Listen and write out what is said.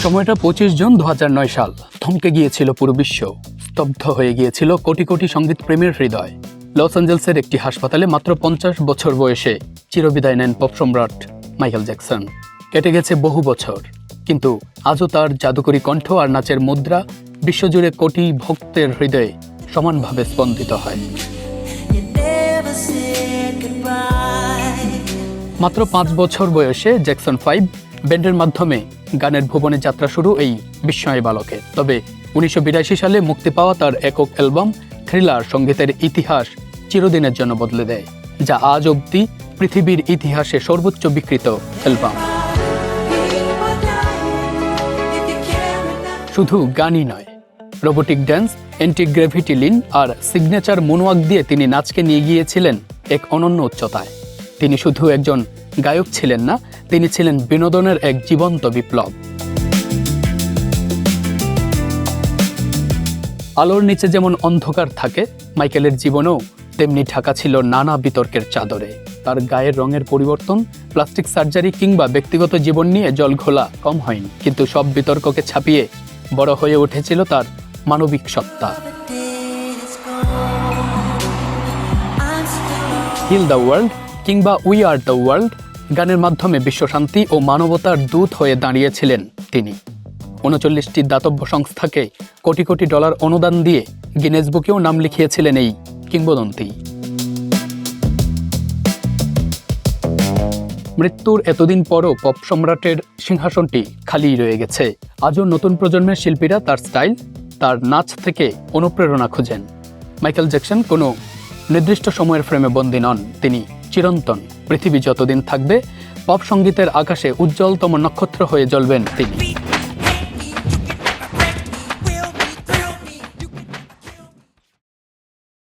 সময়টা 25 জুন 2009 সাল। থমকে গিয়েছিল পুরো বিশ্ব, স্তব্ধ হয়ে গিয়েছিল কোটি কোটি সঙ্গীত প্রেমীর হৃদয়। লস অ্যাঞ্জেলসের একটি হাসপাতালে মাত্র 50 বছর বয়সে চিরবিদায় নেন পপ সম্রাট মাইকেল জ্যাকসন। কেটে গেছে বহু বছর, কিন্তু আজও তার জাদুকরী কণ্ঠ আর নাচের মুদ্রা বিশ্বজুড়ে কোটি ভক্তের হৃদয়ে সমানভাবে স্পন্দিত হয়। মাত্র 5 বছর বয়সে জ্যাকসন 5 ব্যান্ডের মাধ্যমে গানের ভুবনে যাত্রা শুরু এই বিস্ময় বালকের। তবে 1982 সালে মুক্তি পাওয়া তার একক অ্যালবাম থ্রিলার সঙ্গীতের ইতিহাস চিরদিনের জন্য বদলে দেয়, যা আজ অবধি পৃথিবীর ইতিহাসে সর্বোচ্চ বিক্রিত অ্যালবাম। শুধু গানই নয়, robotic dance, anti gravity lean আর সিগনেচার মুনওয়াক দিয়ে তিনি নাচকে নিয়ে গিয়েছিলেন এক অনন্য উচ্চতায়। তিনি শুধু একজন গায়ক ছিলেন না, তিনি ছিলেন বিনোদনের এক জীবন্ত বিপ্লব। আলোর নিচে যেমন অন্ধকার থাকে, মাইকেলের জীবনেও তেমনি ঢাকা ছিল নানা বিতর্কের চাদরে। তার গায়ের রঙের পরিবর্তন, প্লাস্টিক সার্জারি কিংবা ব্যক্তিগত জীবন নিয়ে জলঘোলা কম হয়নি, কিন্তু সব বিতর্ককে ছাপিয়ে বড় হয়ে উঠেছিল তার মানবিক সত্তা। হিল দ্য ওয়ার্ল্ড কিংবা উই আর দ্য ওয়ার্ল্ড গানের মাধ্যমে বিশ্বশান্তি ও মানবতার দূত হয়ে দাঁড়িয়েছিলেন তিনি। 39টি দাতব্য সংস্থাকে কোটি কোটি ডলার অনুদান দিয়ে গিনেস বুকেও নাম লিখিয়েছিলেন এই কিংবদন্তি। মৃত্যুর এতদিন পরও পপ সম্রাটের সিংহাসনটি খালিই রয়ে গেছে। আজও নতুন প্রজন্মের শিল্পীরা তার স্টাইল, তার নাচ থেকে অনুপ্রেরণা খোঁজেন। মাইকেল জ্যাকসন কোনো নির্দিষ্ট সময়ের ফ্রেমে বন্দী নন, তিনি চিরন্তন। পৃথিবী যতদিন থাকবে, পপ সঙ্গীতের আকাশে উজ্জ্বলতম নক্ষত্র হয়ে জ্বলবেন তিনি।